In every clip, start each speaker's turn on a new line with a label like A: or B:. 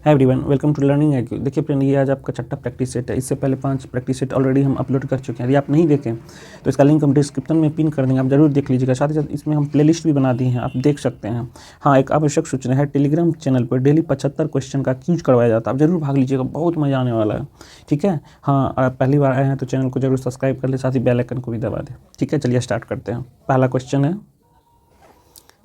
A: है everyone, welcome to learning IQ। देखिए friend, ये आज आपका छठा प्रैक्टिस सेट है। इससे पहले 5 प्रैक्टिस सेट ऑलरेडी हम अपलोड कर चुके हैं। यदि आप नहीं देखें तो इसका लिंक हम डिस्क्रिप्शन में पिन कर देंगे, आप जरूर देख लीजिएगा। साथ ही साथ इसमें हम प्लेलिस्ट भी बना दी हैं, आप देख सकते हैं। हाँ, एक आवश्यक सूचना है, टेलीग्राम चैनल पर डेली 75 क्वेश्चन का क्यूज करवाया जाता है। आप जरूर भाग लीजिएगा, बहुत मजा आने वाला है। ठीक है। हाँ, आप पहली बार आए हैं तो चैनल को जरूर सब्सक्राइब कर ले, साथ ही बेल आइकन को भी दबा दें। ठीक है, चलिए स्टार्ट करते हैं। पहला क्वेश्चन है,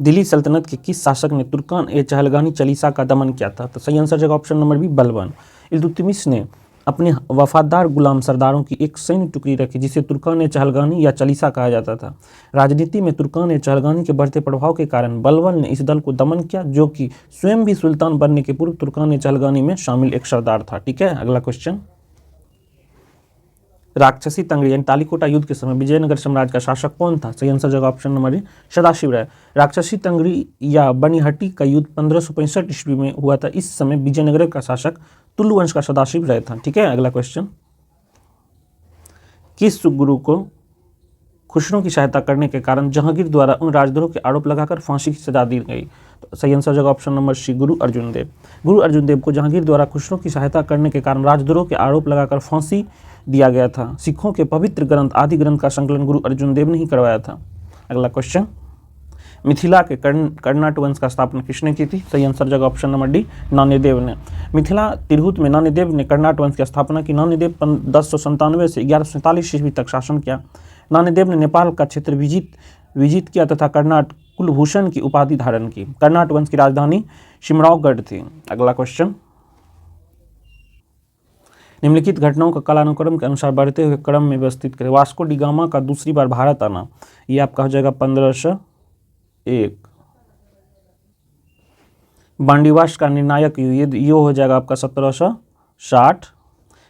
A: दिल्ली सल्तनत के किस शासक ने तुर्कान ए चहलगानी चालीसा का दमन किया था? तो सही आंसर जगह option number B, Balban. Iltutmish ने अपने वफादार गुलाम सरदारों की एक सैन्य टुकड़ी रखी जिसे तुर्कान ए चहलगानी या चालीसा कहा जाता था। राजनीति में तुर्कान ए चहलगानी के बढ़ते प्रभाव के कारण बलबन ने इस दल को दमन किया, जो कि स्वयं भी सुल्तान बनने के पूर्व तुर्कान ए चहलगानी में शामिल एक सरदार था। ठीक है, अगला क्वेश्चन, राक्षसी तंगड़ी यानी तालीकोटा युद्ध के समय विजयनगर साम्राज्य का शासक कौन था? सही आंसर जगह ऑप्शन नंबर ए, सदाशिव राय। राक्षसी तंगड़ी या बनिहट्टी का युद्ध 1565 ईस्वी में हुआ था। इस समय विजयनगर का शासक तुलु वंश का सदाशिव राय था। ठीक है, अगला क्वेश्चन, किस गुरु को खुसरो की सहायता करने के कारण जहांगीर द्वारा उन राजद्रोह के आरोप लगाकर फांसी की सजा दी गई? तो सही आंसर जगह ऑप्शन नंबर सी, गुरु अर्जुन देव। गुरु अर्जुन देव को जहांगीर द्वारा खुसरो की सहायता करने के कारण राजद्रोह के आरोप लगाकर फांसी दिया गया था। सिखों के पवित्र ग्रंथ आदि ग्रंथ का संकलन गुरु अर्जुन देव ने ही करवाया था। अगला क्वेश्चन, मिथिला के कर्नाट वंश का स्थापना किसने की थी? सही आंसर जगह ऑप्शन नंबर डी, नान्यदेव ने। मिथिला तिरहुत में नान्यदेव ने कर्नाट वंश की स्थापना की। नान्यदेव 1097 से 1147 ईस्वी तक शासन किया। नान्यदेव ने नेपाल का क्षेत्र विजित किया तथा कर्नाट कुलभूषण की उपाधि धारण की। कर्नाट वंश की राजधानी शिमरावगढ़ थी। अगला क्वेश्चन, निम्नलिखित घटनाओं का कालानुक्रम के अनुसार बढ़ते हुए क्रम में व्यवस्थित करें। वास्को डी गामा का दूसरी बार भारत आना, ये आपका हो जाएगा 1501। बांडीवास का निर्णायक युद्ध, ये हो जाएगा आपका 1760।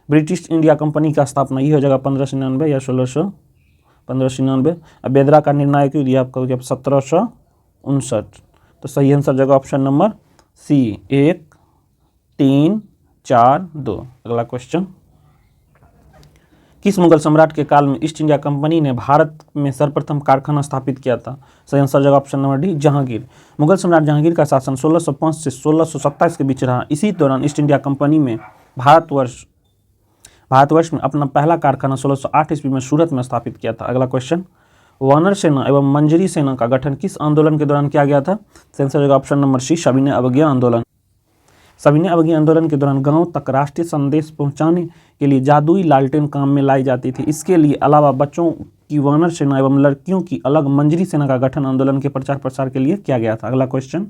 A: ब्रिटिश इंडिया कंपनी का स्थापना, ये हो जाएगा 1599 या 1599। बेदरा का निर्णायक युद्ध, ये आपका हो जाएगा 1759। तो सही आंसर जगह ऑप्शन नंबर सी, 1, 3, 4, 2। अगला क्वेश्चन, किस मुगल सम्राट के काल में ईस्ट इंडिया कंपनी ने भारत में सर्वप्रथम कारखाना स्थापित किया था? सही आंसर जगह option number D, Jahangir. Mughal सम्राट जहांगीर का शासन 1605 से 1627 के बीच रहा। इसी दौरान ईस्ट इंडिया कंपनी में भारतवर्ष में अपना पहला कारखाना 1608 ईस्वी में सूरत में स्थापित किया था। अगला क्वेश्चन, वानर सेना एवं मंजरी सेना का गठन किस आंदोलन के दौरान किया गया था? सही आंसर जगह ऑप्शन नंबर सी, सविनय अवज्ञा आंदोलन। सविनय अवज्ञा आंदोलन के दौरान गांव तक राष्ट्रीय संदेश पहुंचाने के लिए जादुई लालटेन काम में लाई जाती थी। इसके लिए अलावा बच्चों की वानर सेना एवं लड़कियों की अलग मंजरी सेना का गठन आंदोलन के प्रचार प्रसार के लिए किया गया था। अगला क्वेश्चन,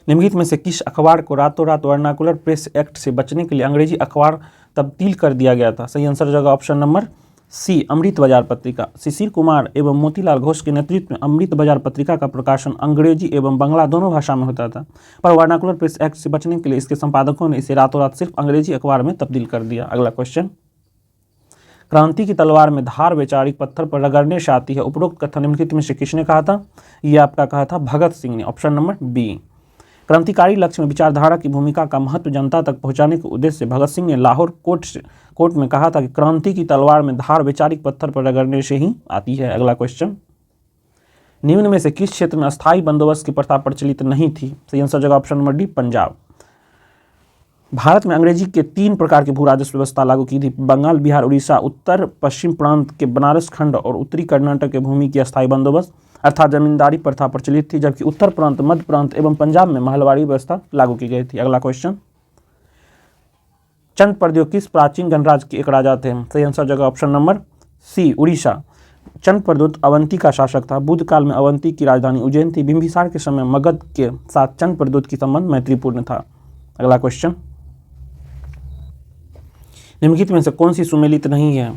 A: निम्नलिखित में से किस अखबार को रातों रात वर्नाकुलर प्रेस एक्ट से बचने के लिए अंग्रेजी अखबार तब्दील कर दिया गया था? सही आंसर जगह ऑप्शन नंबर सी, अमृत बाजार पत्रिका। शिशिर कुमार एवं मोतीलाल घोष के नेतृत्व में अमृत बाजार पत्रिका का प्रकाशन अंग्रेजी एवं बांग्ला दोनों भाषा में होता था, पर वर्नाकुलर प्रेस एक्ट से बचने के लिए इसके संपादकों ने इसे रातों रात सिर्फ अंग्रेजी अखबार में तब्दील कर दिया। अगला क्वेश्चन, क्रांति की तलवार में धार वैचारिक पत्थर पर रगड़ने से आती है, उपरोक्त कथन निम्नलिखित में से किसने कहा था? यह आपका कहा था भगत सिंह ने, ऑप्शन नंबर बी। क्रांतिकारी लक्ष्य में विचारधारा की भूमिका का महत्व जनता तक पहुंचाने के उद्देश्य से भगत सिंह ने लाहौर कोर्ट में कहा था कि क्रांति की तलवार में धार वैचारिक पत्थर पर रगड़ने से ही आती है। अगला क्वेश्चन, निम्न में से किस क्षेत्र में अस्थायी बंदोबस्त की प्रथा प्रचलित नहीं थी? सही आंसर जगह option number D, Punjab. Bharat में अंग्रेजी के 3 प्रकार की भू राजस्व व्यवस्था लागू की थी, बंगाल, बिहार, उड़ीसा। उत्तर पश्चिम प्रांत के बनारस खंड और उत्तरी कर्नाटक के भूमि की अस्थायी बंदोबस्त अर्थात जमींदारी प्रथा प्रचलित थी, जबकि उत्तर प्रांत, मध्य प्रांत एवं पंजाब में महलवाड़ी व्यवस्था लागू की गई थी। अगला क्वेश्चन, चंद प्रद्योत किस प्राचीन गणराज्य के एक राजा थे? सही आंसर जगह ऑप्शन नंबर सी, उड़ीसा। चंद प्रद्योत अवंती का शासक था। बुद्ध काल में अवंती की राजधानी उज्जैन थी। बिंबिसार के समय मगध के साथ चंद प्रद्योत की संबंध मैत्रीपूर्ण था। अगला क्वेश्चन, निम्नलिखित में से कौन सी सुमेलित नहीं है?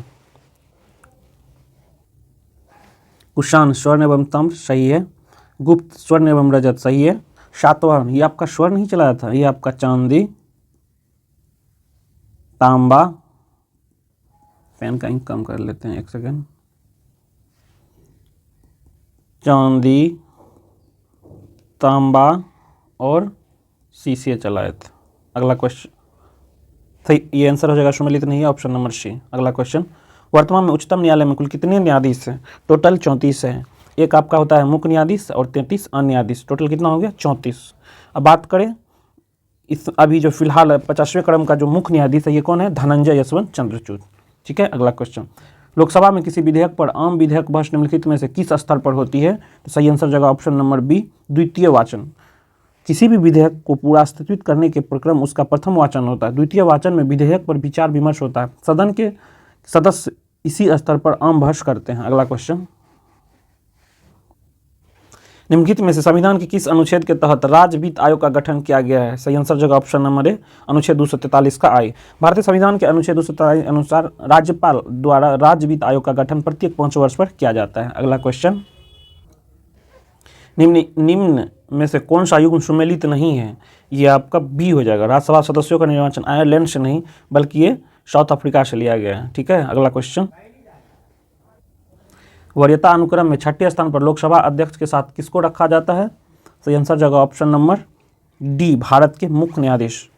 A: कुषाण स्वर्ण एवं ताम्र, सही है। गुप्त स्वर्ण एवं रजत, सही है। सातवाहन, ये आपका स्वर्ण नहीं चलाया था, ये आपका चांदी, तांबा। पेन का इंक कम कर लेते हैं, एक सेकेंड। चांदी, तांबा और शीशे चलाए थे। अगला क्वेश्चन, सही, ये आंसर हो जाएगा सुमेलित नहीं है, ऑप्शन नंबर सी। अगला क्वेश्चन, वर्तमान में उच्चतम न्यायालय में कुल कितने न्यायाधीश हैं? टोटल 34 है। एक आपका होता है मुख्य न्यायाधीश और 33 अन्य न्यायाधीश। टोटल कितना हो गया? 34। अब बात करें इस अभी जो फिलहाल 50वें क्रम का जो मुख्य न्यायाधीश है ये कौन है? धनंजय यशवंत चंद्रचूड़। ठीक है, अगला क्वेश्चन, लोकसभा में किसी विधेयक पर आम विधेयक बहस निम्नलिखित में से किस स्तर पर होती है? तो सही आंसर जगह ऑप्शन नंबर बी, द्वितीय वाचन। किसी भी विधेयक को पूरा स्थितित करने के प्रक्रम उसका प्रथम वाचन होता है। द्वितीय वाचन में विधेयक पर विचार विमर्श होता है, सदन के सदस्य इसी स्तर पर आम बहस करते हैं। अगला क्वेश्चन, निम्नलिखित में से संविधान के किस अनुच्छेद के तहत राज्य वित्त आयोग का गठन किया गया है? सही आंसर जगह ऑप्शन नंबर ए, अनुच्छेद 243 का आई। भारतीय संविधान के अनुच्छेद 243 अनुसार राज्यपाल द्वारा राज्य वित्त आयोग का गठन प्रत्येक 5 वर्ष पर किया जाता है। अगला क्वेश्चन, निम्न में से कौन सा युग्म सुमेलित नहीं है? ये आपका बी हो जाएगा। राज्यसभा सदस्यों का निर्वाचन आयरलैंड से नहीं बल्कि ये साउथ अफ्रीका से लिया गया है। ठीक है, अगला क्वेश्चन, वरीयता अनुक्रम में 6ठे स्थान पर लोकसभा अध्यक्ष के साथ किसको रखा जाता है? सही आंसर जगह ऑप्शन नंबर डी, भारत के मुख्य न्यायाधीश।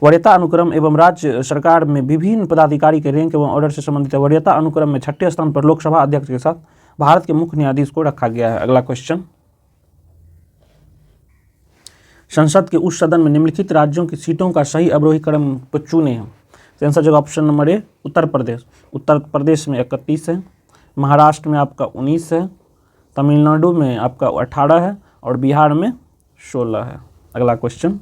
A: वरीयता अनुक्रम एवं राज्य सरकार में विभिन्न पदाधिकारी के रैंक एवं ऑर्डर से संबंधित है। वरीयता अनुक्रम में 6ठे स्थान पर लोकसभा अध्यक्ष के साथ भारत के मुख्य न्यायाधीश को रखा गया है। अगला क्वेश्चन, संसद के उस सदन में निम्नलिखित राज्यों की सीटों का सही अवरोही क्रम को चुने। सही आंसर जगह ऑप्शन नंबर ए, उत्तर प्रदेश। उत्तर प्रदेश में 31 है, महाराष्ट्र में आपका 19 है, तमिलनाडु में आपका 18 है और बिहार में 16 है। अगला क्वेश्चन,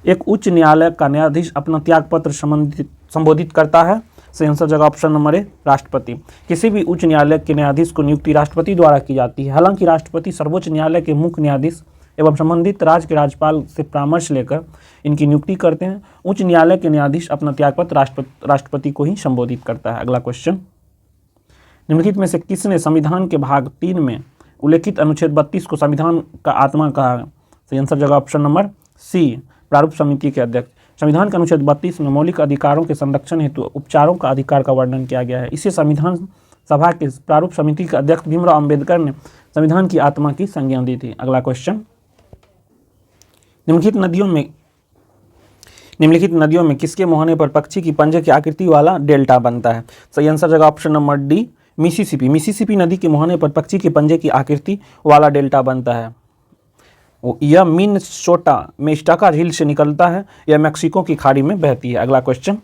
A: एक उच्च न्यायालय का न्यायाधीश अपना त्यागपत्र संबोधित करता है। सही आंसर जगह ऑप्शन नंबर ए, राष्ट्रपति। किसी भी उच्च न्यायालय के न्यायाधीश को नियुक्ति राष्ट्रपति द्वारा की जाती है। हालांकि राष्ट्रपति सर्वोच्च न्यायालय के मुख्य न्यायाधीश एवं संबंधित राज्य के राज्यपाल से परामर्श लेकर इनकी नियुक्ति करते हैं। उच्च न्यायालय के न्यायाधीश अपना त्यागपत्र राष्ट्रपति को ही संबोधित करता है। अगला क्वेश्चन, निम्नलिखित में से किसने संविधान के भाग 3 में उल्लेखित अनुच्छेद 32 को संविधान का आत्मा कहा है? सही आंसर जगह ऑप्शन नंबर सी, प्रारूप समिति के अध्यक्ष। संविधान के अनुच्छेद 32 में मौलिक अधिकारों के संरक्षण हेतु उपचारों का अधिकार का वर्णन किया गया है। इसे संविधान सभा के प्रारूप समिति के अध्यक्ष भीमराव अंबेडकर ने संविधान की आत्मा की संज्ञा दी थी। अगला क्वेश्चन, निम्नलिखित नदियों में किसके मुहाने पर पक्षी की पंजे की आकृति वाला डेल्टा बनता है? सही आंसर जगह option number D, Mississippi. Mississippi नदी के मुहाने पर पक्षी के पंजे की आकृति वाला डेल्टा बनता है। यह मिनेसोटा में स्टाका झील से निकलता है, यह मैक्सिको की खाड़ी में बहती है। अगला क्वेश्चन,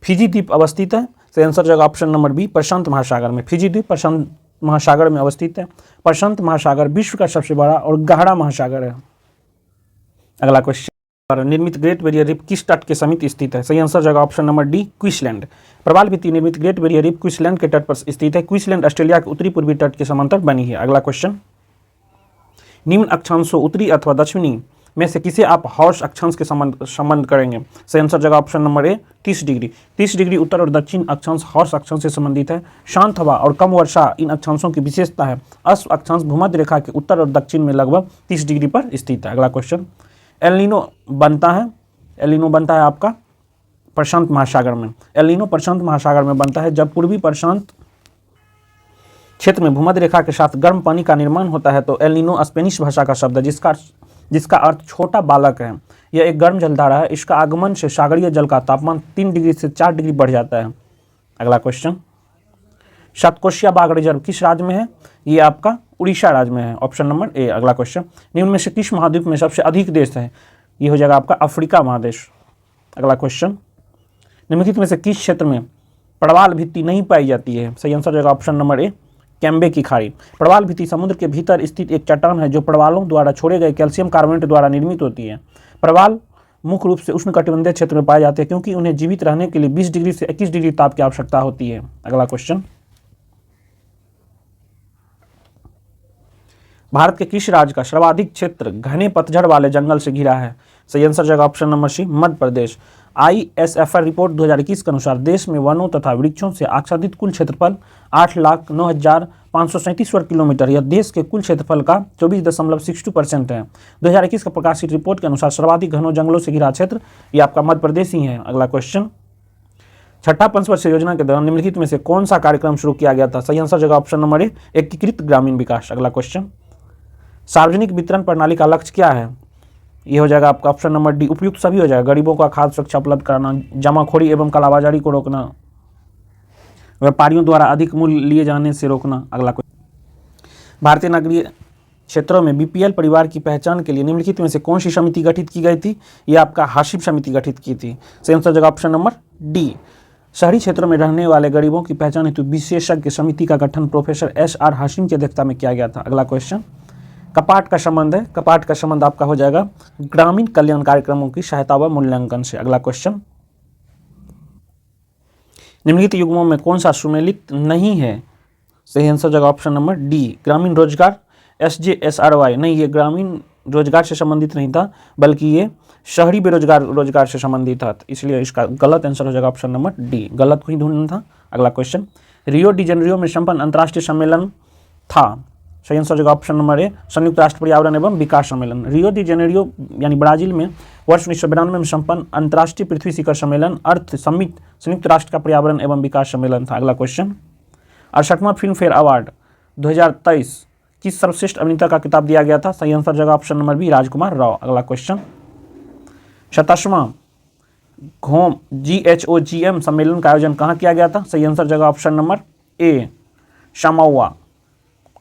A: फिजी द्वीप अवस्थित है। सही आंसर जगह ऑप्शन नंबर बी, प्रशांत महासागर में। फिजी द्वीप प्रशांत महासागर में अवस्थित है। प्रशांत महासागर विश्व का सबसे बड़ा और गहरा महासागर है। अगला क्वेश्चन, निर्मित ग्रेट बैरियर रीफ किस तट के समीप स्थित है? सही आंसर जगह ऑप्शन नंबर डी, क्वींसलैंड। प्रवाल भित्ति निर्मित ग्रेट बैरियर रीफ क्वींसलैंड के तट पर स्थित है। क्वींसलैंड ऑस्ट्रेलिया के उत्तरी पूर्वी तट के समांतर बनी है। अगला क्वेश्चन, निम्न अक्षांशों उत्तरी अथवा दक्षिणी में से किसे आप हॉर्स अक्षांश के संबंध करेंगे? सही आंसर जगह option number A, 30 degree. 30 degree उत्तर और दक्षिण अक्षांश हॉर्स अक्षांश से संबंधित है। शांत हवा और कम वर्षा इन अक्षांशों की विशेषता है। अश्व अक्षांश भूमध्य रेखा के उत्तर और दक्षिण में लगभग 30 डिग्री पर स्थित है। अगला क्वेश्चन, एल नीनो बनता है आपका प्रशांत महासागर में। एल नीनो प्रशांत महासागर में बनता है जब पूर्वी प्रशांत क्षेत्र में भूमध्य रेखा के साथ गर्म पानी का निर्माण होता है। तो एल नीनो स्पेनिश भाषा का शब्द है जिसका अर्थ छोटा बालक है। यह एक गर्म जलधारा है। इसका आगमन से सागरीय जल का तापमान 3 डिग्री से 4 डिग्री बढ़ जाता है। अगला क्वेश्चन, सातकोशिया बाघ रिजर्व किस राज्य में है? ये आपका उड़ीसा राज्य में है। ऑप्शन नंबर ए। अगला क्वेश्चन, निम्न में से किस महाद्वीप में सबसे अधिक देश है? ये हो जाएगा आपका अफ्रीका महादेश। अगला क्वेश्चन, निम्नलिखित में से किस क्षेत्र में प्रवाल भित्ति नहीं पाई जाती है? सही आंसर जाएगा ऑप्शन नंबर ए, कैम्बे की खाड़ी। प्रवाल भित्ति समुद्र के भीतर स्थित एक चट्टान है जो प्रवालों द्वारा छोड़े गए कैल्शियम कार्बोनेट द्वारा निर्मित होती है। प्रवाल मुख्य रूप से उष्णकटिबंधीय क्षेत्र में पाए जाते हैं क्योंकि उन्हें जीवित रहने के लिए 20 डिग्री से 21 डिग्री ताप की आवश्यकता होती है। अगला क्वेश्चन, भारत के किस राज्य का सर्वाधिक क्षेत्र घने पतझड़ वाले जंगल से घिरा है? सही आंसर जाएगा ऑप्शन नंबर सी, मध्य प्रदेश। ISFR रिपोर्ट 2021 के अनुसार देश में वनों तथा वृक्षों से आच्छादित कुल क्षेत्रफल 8,09,537 वर्ग किलोमीटर, यह देश के कुल क्षेत्रफल का 24.62% है। 2021 का प्रकाशित रिपोर्ट के अनुसार सर्वाधिक घनों जंगलों से घिरा क्षेत्र ये आपका मध्य प्रदेश ही है। अगला क्वेश्चन, छठा पंचवर्षीय योजना के दौरान निम्नलिखित में से कौन सा कार्यक्रम शुरू किया गया था? सही आंसर जगह ऑप्शन नंबर ए, एकीकृत ग्रामीण विकास। अगला क्वेश्चन, सार्वजनिक वितरण प्रणाली का लक्ष्य क्या है? ये हो जाएगा आपका ऑप्शन नंबर डी, उपयुक्त सभी हो जाएगा। गरीबों का खाद्य सुरक्षा उपलब्ध कराना, जमाखोरी एवं कालाबाजारी को रोकना, व्यापारियों द्वारा अधिक मूल्य लिए जाने से रोकना। अगला क्वेश्चन, भारतीय क्षेत्रों में बीपीएल परिवार की पहचान के लिए निम्नलिखित में से कौन सी समिति गठित की गई थी? ये आपका हाशिम समिति गठित की थी। सही आंसर जगह ऑप्शन नंबर डी। शहरी क्षेत्रों में रहने वाले गरीबों की पहचान हेतु विशेषज्ञ समिति का गठन प्रोफेसर एस.आर. हाशिम की अध्यक्षता में किया गया था। अगला क्वेश्चन, कपाट का संबंध है, कपाट का संबंध आपका हो जाएगा ग्रामीण कल्याण कार्यक्रमों की सहायता व मूल्यांकन से। अगला क्वेश्चन, निम्नलिखित युग्मों में कौन सा सुमेलित नहीं है? सही आंसर जगह ऑप्शन नंबर डी, ग्रामीण रोजगार SJSRY। नहीं, ये ग्रामीण रोजगार से संबंधित नहीं था, बल्कि ये शहरी बेरोजगार रोजगार से संबंधित था, इसलिए इसका गलत आंसर हो जाएगा ऑप्शन नंबर डी, गलत को ही ढूंढना था। अगला क्वेश्चन, रियो डी जेनेरियो में संपन्न अंतर्राष्ट्रीय सम्मेलन था। सही आंसर जगह ऑप्शन नंबर ए, संयुक्त राष्ट्र पर्यावरण एवं विकास सम्मेलन। रियो डी जेनेरियो यानी ब्राजील में वर्ष 1992 में संपन्न अंतर्राष्ट्रीय पृथ्वी शिखर सम्मेलन अर्थ समिट संयुक्त राष्ट्र का पर्यावरण एवं विकास सम्मेलन था। अगला क्वेश्चन, 68वां फिल्म फेयर अवार्ड 2023 किस सर्वश्रेष्ठ अभिनेता का खिताब दिया गया था? सही आंसर जगह ऑप्शन नंबर बी, राजकुमार राव। अगला क्वेश्चन, 27वां घोम GHOGM सम्मेलन का आयोजन कहाँ किया गया था? सही आंसर जगह ऑप्शन नंबर ए, शमावा।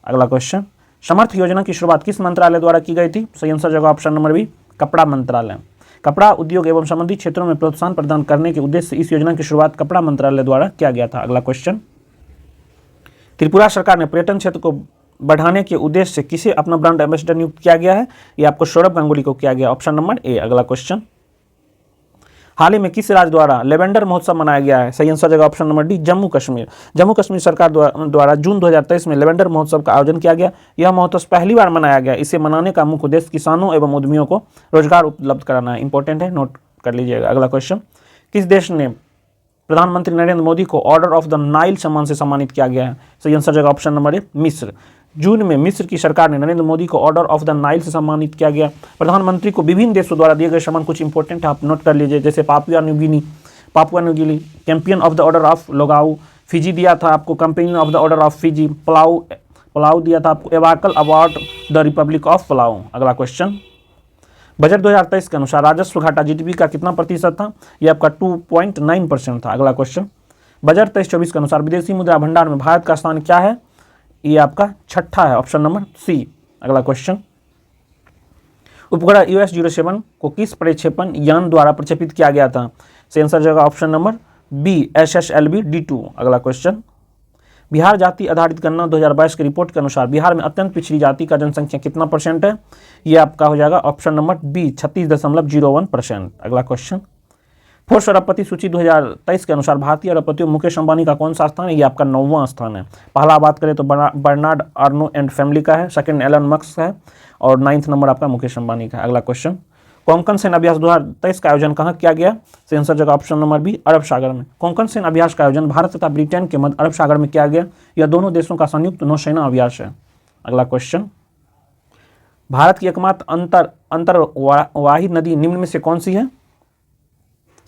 A: अगला क्वेश्चन, समर्थ योजना की शुरुआत किस मंत्रालय द्वारा की गई थी? सही आंसर जगह ऑप्शन नंबर बी, कपड़ा मंत्रालय। कपड़ा उद्योग एवं संबंधित क्षेत्रों में प्रोत्साहन प्रदान करने के उद्देश्य से इस योजना की शुरुआत कपड़ा मंत्रालय द्वारा किया गया था। अगला क्वेश्चन, त्रिपुरा सरकार ने पर्यटन क्षेत्र को बढ़ाने के उद्देश्य से किसे अपना ब्रांड एम्बेसडर नियुक्त किया गया है? ये आपको सौरभ गांगुली को किया गया, ऑप्शन नंबर ए। अगला क्वेश्चन, हाल ही में किस राज्य द्वारा लेवेंडर महोत्सव मनाया गया है? सही आंसर जगह option number D, Jammu Kashmir. Jammu Kashmir सरकार द्वारा जून 2023 में लेवेंडर महोत्सव का आयोजन किया गया। यह महोत्सव पहली बार मनाया गया। इसे मनाने का मुख्य उद्देश्य किसानों एवं उद्यमियों को रोजगार उपलब्ध कराना है। इंपॉर्टेंट है, नोट कर लीजिएगा। अगला क्वेश्चन, किस देश ने प्रधानमंत्री नरेंद्र मोदी को ऑर्डर ऑफ द नाइल सम्मान से सम्मानित किया गया है? सही आंसर जगह ऑप्शन नंबर ए, मिस्र। जून में मिस्र की सरकार ने नरेंद्र मोदी को ऑर्डर ऑफ द नाइल से सम्मानित किया गया। प्रधानमंत्री को विभिन्न देशों द्वारा दिए गए सम्मान कुछ इंपॉर्टेंट आप नोट कर लीजिए, जैसे Papua New Guinea champion of the order of Logohu, Fiji दिया था आपको companion of the order of Fiji, Palau दिया था आपको Ebakl award the republic of Palau. अगला क्वेश्चन, बजट 2023 के अनुसार राजस्व घाटा जीडीपी का कितना प्रतिशत था? यह आपका 2.9% था। अगला क्वेश्चन, बजट 23-24 के अनुसार विदेशी मुद्रा भंडार में भारत का स्थान क्या है? ये आपका छठा है, ऑप्शन नंबर सी। अगला क्वेश्चन, उपग्रह US-07 को किस प्रक्षेपण यान द्वारा प्रक्षेपित किया गया था? सही आंसर जगह option number B, SSLV D2। अगला क्वेश्चन, बिहार जाति आधारित गणना 2022 की रिपोर्ट के अनुसार बिहार में अत्यंत पिछड़ी जाति का जनसंख्या कितना % है? ये आपका हो जाएगा ऑप्शन नंबर बी, 36.01%। अगला क्वेश्चन, फोर्ब्स अरबपति सूची 2023 के अनुसार भारतीय अरबपतियों मुकेश अंबानी का कौन सा स्थान है? ये आपका 9वां स्थान है। पहला बात करें तो बर्नार्ड आर्नो एंड फैमिली का है, सेकंड एलन मस्क है और 9th नंबर आपका मुकेश अंबानी का है। अगला क्वेश्चन, कोंकण सैन्य अभ्यास 2023 का आयोजन कहाँ किया गया? सही आंसर जगह ऑप्शन नंबर बी, अरब सागर में। कोंकण सैन्य अभ्यास का आयोजन भारत तथा ब्रिटेन के मध्य अरब सागर में किया गया। यह दोनों देशों का संयुक्त नौसेना अभ्यास है। अगला क्वेश्चन, भारत की एकमात्र अंतर्वाही नदी निम्न में से कौन सी है?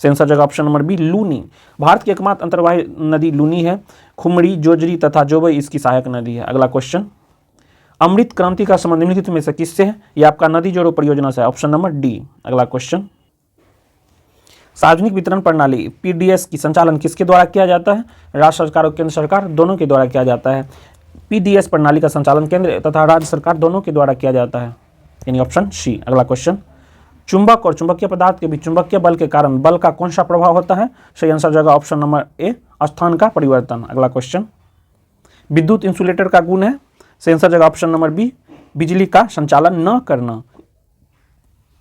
A: सही आंसर जगह option number B, Luni. Bharat की एकमात्र अंतर्वाही नदी लूनी है। खुमड़ी, जोजरी तथा जोबई इसकी सहायक नदी है। अगला क्वेश्चन, अमृत क्रांति का संबंध निम्नलिखित में से किससे है? यह आपका नदी जोड़ो परियोजना से है, ऑप्शन नंबर डी। अगला क्वेश्चन, सार्वजनिक वितरण प्रणाली PDS की संचालन किसके द्वारा किया जाता है? राज्य सरकार और केंद्र सरकार दोनों के द्वारा किया जाता है। PDS प्रणाली का संचालन केंद्र तथा राज्य सरकार दोनों के द्वारा किया जाता है, यानी ऑप्शन सी। अगला क्वेश्चन, चुंबक और चुंबकीय पदार्थ के बीच चुंबकीय बल के कारण बल का कौन सा प्रभाव होता है? सही आंसर जगह ऑप्शन नंबर ए, स्थान का परिवर्तन। अगला क्वेश्चन, विद्युत इंसुलेटर का गुण है? सही आंसर जगह ऑप्शन नंबर बी, बिजली का संचालन न करना।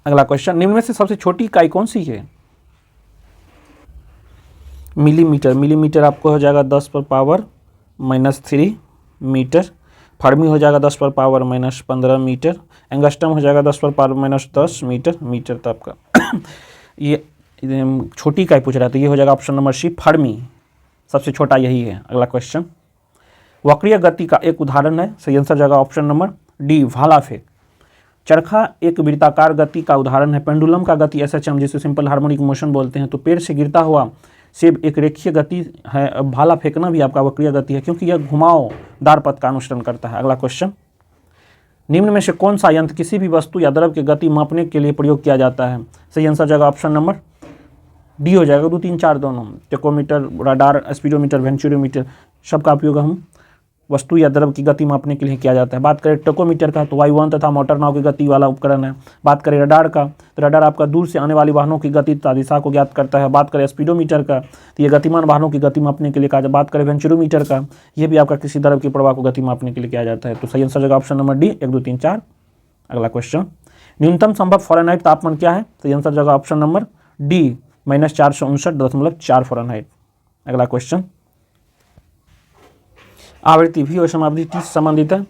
A: अगला क्वेश्चन, निम्न में से सबसे छोटी इकाई कौन सी है? मिलीमीटर। मिलीमीटर आपको हो जाएगा 10⁻³ मीटर। फर्मी हो जाएगा 10⁻⁻15 मीटर। एंगस्ट्रम हो जाएगा 10⁻⁻10 मीटर। मीटर तो आपका ये छोटी इकाई पूछ रहा है, तो ये हो जाएगा ऑप्शन नंबर सी, फर्मी। सबसे छोटा यही है। अगला क्वेश्चन, वक्रीय गति का एक उदाहरण है? सही आंसर जगह ऑप्शन नंबर डी, भाला फेंक। चरखा एक वृत्ताकार गति का उदाहरण है। पेंडुलम का गति SHM, जिसे सिंपल हार्मोनिक मोशन बोलते हैं। तो पेड़ से गिरता हुआ सेब एक रेखीय गति है। भाला फेंकना भी आपका वक्रीय गति है, क्योंकि यह घुमावदार पथ का अनुसरण करता है। अगला क्वेश्चन, निम्न में से कौन सा यंत्र किसी भी वस्तु या द्रव की गति मापने के लिए प्रयोग किया जाता है? सही आंसर जगह ऑप्शन नंबर डी हो जाएगा, 2, 3, 4 दोनों। टेकोमीटर, रडार, स्पीडोमीटर, वेंचुरोमीटर, सबका उपयोग हम वस्तु या द्रव की गति मापने के लिए किया जाता है। बात करें टोकोमीटर का तो वायुयान तथा मोटर नाव की गति वाला उपकरण है। बात करें रडार का तो रडार आपका दूर से आने वाली वाहनों की गति तथा दिशा को ज्ञात करता है। बात करें स्पीडोमीटर का तो ये गतिमान वाहनों की गति मापने के लिए कहा जाता है। बात करें वेंचुरोमीटर का, ये भी आपका किसी द्रव की प्रवाह को गति मापने के लिए किया जाता है। तो सही आंसर होगा ऑप्शन नंबर डी 1 2 3 4। अगला क्वेश्चन, न्यूनतम संभव फ़ारेनहाइट तापमान क्या है? तो आंसर होगा ऑप्शन नंबर डी -459.4 फ़ारेनहाइट। अगला क्वेश्चन, आवृत्ति भी और समावधि टी से संबंधित है।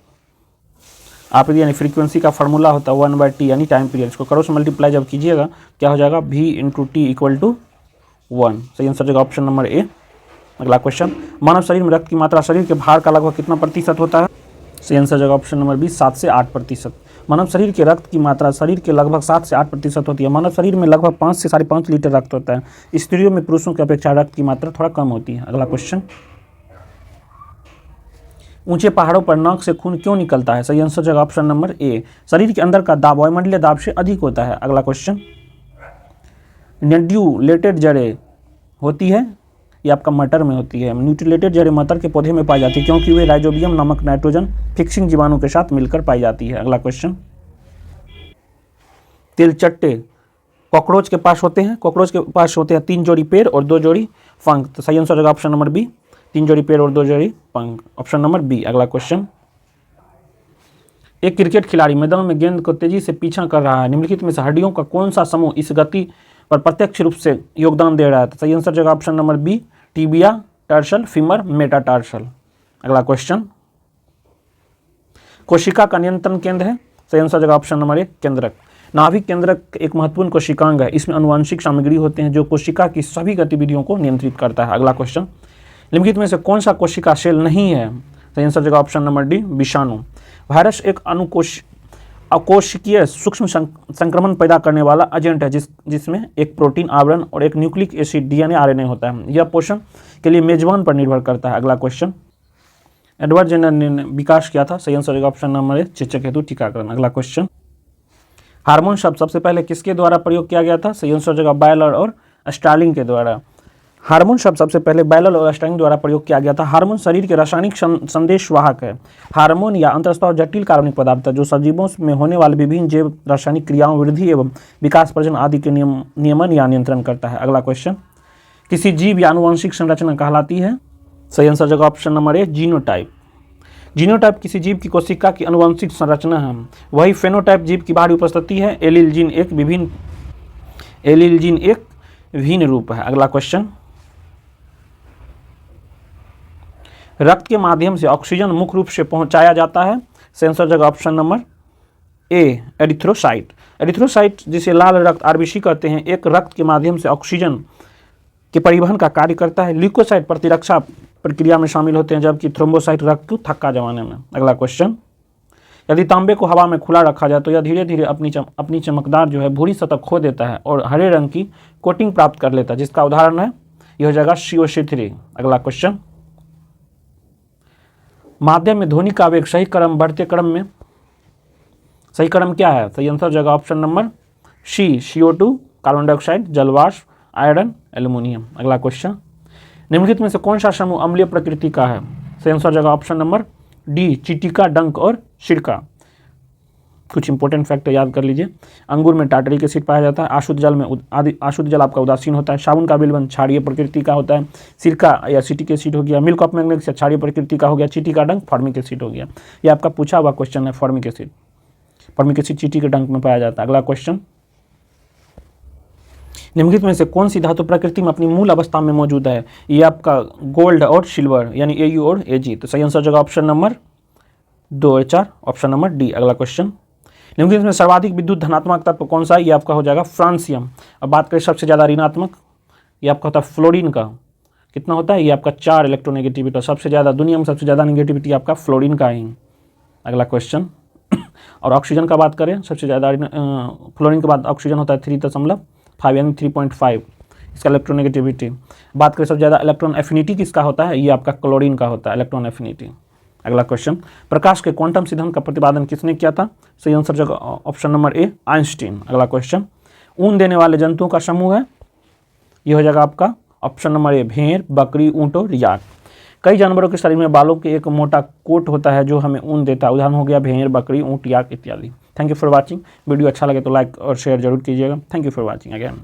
A: आवृत्ति यानी फ्रीक्वेंसी का फार्मूला होता है 1/t यानी टाइम पीरियड। इसको करो से मल्टीप्लाई जब कीजिएगा क्या हो जाएगा, v × t = 1। सही आंसर होगा ऑप्शन नंबर ए। अगला क्वेश्चन, मानव शरीर में रक्त की मात्रा शरीर के भार का लगभग कितना प्रतिशत होता है? सही आंसर होगा ऑप्शन नंबर बी 7 से 8%। मानव शरीर के रक्त की मात्रा शरीर के लगभग 7 से 8% होती है। मानव शरीर में लगभग 5 से 5.5 लीटर रक्त होता है। स्त्रियों में पुरुषों की अपेक्षा रक्त की मात्रा थोड़ा कम होती है। अगला क्वेश्चन, ऊंचे पहाड़ों पर नाक से खून क्यों निकलता है? सही आंसर होगा ऑप्शन नंबर ए, शरीर के अंदर का दाब वायुमंडलीय दाब से अधिक होता है। अगला क्वेश्चन, न्यूट्रिलेटेड जड़ें होती है, ये आपका मटर में होती है। न्यूट्रिलेटेड जड़ें मटर के पौधे में पाई जाती है क्योंकि वे राइजोबियम नामक नाइट्रोजन फिक्सिंग जीवाणु के साथ मिलकर पाई जाती है। अगला क्वेश्चन, तिलचट्टे कॉकरोच के पास होते हैं। कॉकरोच के पास होते हैं 3 जोड़ी पैर और 2 जोड़ी पंख। तो सही आंसर होगा ऑप्शन नंबर बी, 3 जोड़ी पैर और 2 जोड़ी पंख, ऑप्शन नंबर बी। अगला क्वेश्चन, एक क्रिकेट खिलाड़ी मैदान में गेंद को तेजी से पीछा कर रहा है। निम्नलिखित में से हड्डियों का कौन सा समूह इस गति पर प्रत्यक्ष रूप से योगदान दे रहा है? तो सही आंसर होगा option number B, tibia, tarsal, femur, metatarsal. अगला क्वेश्चन, कोशिका का नियंत्रण केंद्र है। सही आंसर होगा ऑप्शन नंबर ए, केंद्रक। नाभिक केंद्रक एक महत्वपूर्ण कोशिकांग है। इसमें आनुवांशिक सामग्री होते हैं जो कोशिका की सभी गतिविधियों को नियंत्रित करता है। अगला क्वेश्चन, निम्नलिखित में से कौन सा कोशिका सेल नहीं है? सही आंसर होगा ऑप्शन नंबर डी, विषाणु। वायरस एक अकोशिकीय सूक्ष्म संक्रमण पैदा करने वाला एजेंट है जिसमें एक प्रोटीन आवरण और एक न्यूक्लिक एसिड डीएनए आरएनए होता है। यह पोषण के लिए मेजबान पर निर्भर करता है। अगला क्वेश्चन, एडवर्ड जेनर ने विकास किया था। सही आंसर होगा ऑप्शन नंबर ए, चेचक हेतु टीकाकरण। अगला क्वेश्चन, हार्मोन शब्द सबसे पहले किसके द्वारा प्रयोग किया गया था? सही आंसर होगा बायलर और स्टार्लिंग के द्वारा। हार्मोन शब्द सबसे पहले बायलर और स्टार्लिंग द्वारा प्रयोग किया गया था। हार्मोन शरीर के रासायनिक संदेशवाहक है। हार्मोन या अंतःस्राव जटिल कार्बनिक पदार्थ है जो सजीवों में होने वाले विभिन्न जैव रासायनिक क्रियाओं, वृद्धि एवं विकास, प्रजनन आदि के नियमन या नियंत्रण करता है। अगला क्वेश्चन, किसी जीव या आनुवंशिक संरचना कहलाती है? सही आंसर होगा ऑप्शन नंबर ए, जीनोटाइप। जीनोटाइप किसी जीव की कोशिका की आनुवंशिक संरचना है। वही फेनोटाइप जीव की बाहरी उपस्थिति है। एलील जीन एक विभिन्न रूप है। अगला क्वेश्चन, रक्त के माध्यम से ऑक्सीजन मुख्य रूप से पहुंचाया जाता है। आंसर जगह ऑप्शन नंबर ए, एरिथ्रोसाइट। एरिथ्रोसाइट जिसे लाल रक्त आरबीसी कहते हैं, एक रक्त के माध्यम से ऑक्सीजन के परिवहन का कार्य करता है। ल्यूकोसाइट प्रतिरक्षा प्रक्रिया में शामिल होते हैं जबकि थ्रोम्बोसाइट रक्त को थक्का जमाने में। अगला क्वेश्चन, यदि तांबे को हवा में खुला रखा जाए तो यह धीरे धीरे अपनी चमकदार जो है भूरी सतह खो देता है और हरे रंग की कोटिंग प्राप्त कर लेता है, जिसका उदाहरण है यह हो जाएगा CO3। अगला क्वेश्चन, माध्यम में ध्वनि का वेग सही क्रम बढ़ते क्रम में सही क्रम क्या है? सही आंसर जगह option number C, CO2, carbon dioxide, जलवाष्प, आयरन, एल्यूमिनियम। अगला क्वेश्चन, निम्नलिखित में से कौन सा समूह अम्लीय प्रकृति का है? सही आंसर जगह ऑप्शन नंबर डी, चिटिका, डंक और सिरका। कुछ इंपॉर्टेंट फैक्ट याद कर लीजिए। अंगूर में टार्टरिक एसिड पाया जाता है। अशुद्ध जल में अशुद्ध जल आपका उदासीन होता है। साबुन का बिलवन क्षारीय प्रकृति का होता है। सिरका या एसिटिक एसिड हो गया। मिल्क ऑफ मैग्नेट से क्षारीय प्रकृति का हो गया। चीटी का डंक फॉर्मिक एसिड हो गया। ये आपका पूछा हुआ क्वेश्चन है। फॉर्मिक एसिड चीटी के डंक में पाया जाता है। अगला क्वेश्चन, निम्नलिखित में से कौन सी धातु प्रकृति में अपनी मूल अवस्था में मौजूद है? ये आपका गोल्ड और सिल्वर यानी AU और AG। तो सही आंसर जगह ऑप्शन नंबर 2 और 4, ऑप्शन नंबर डी। अगला क्वेश्चन, निम्नलिखित में सर्वाधिक विद्युत धनात्मक तत्व कौन सा है? ये आपका हो जाएगा फ्रांसियम। अब बात करें सबसे ज़्यादा ऋणात्मक, ये आपका होता है फ्लोरीन का। कितना होता है? ये आपका 4 इलेक्ट्रोनेगेटिविटी। सबसे ज़्यादा दुनिया में सबसे ज़्यादा नेगेटिविटी आपका फ्लोरीन का ही। अगला क्वेश्चन, और ऑक्सीजन का बात करें सबसे ज़्यादा फ्लोरीन के बाद ऑक्सीजन होता है 3.5 यानी 3.5 इसका इलेक्ट्रोनेगेटिविटी। बात करें सबसे ज़्यादा इलेक्ट्रॉन एफिनिटी किसका होता है? ये आपका क्लोरीन का होता है, इलेक्ट्रॉन एफिनिटी। अगला क्वेश्चन, प्रकाश के क्वांटम सिद्धांत का प्रतिपादन किसने किया था? सही आंसर जगह ऑप्शन नंबर ए, आइंस्टीन। अगला क्वेश्चन, ऊन देने वाले जंतुओं का समूह है, यह हो जाएगा आपका ऑप्शन नंबर ए, भेड़, बकरी, ऊँट और याक। कई जानवरों के शरीर में बालों के एक मोटा कोट होता है जो हमें ऊन देता है। उदाहरण हो गया भेड़, बकरी, ऊँट, याक इत्यादि। Thank you for watching. Video अच्छा लगे तो लाइक और शेयर जरूर कीजिएगा। Thank you for watching again.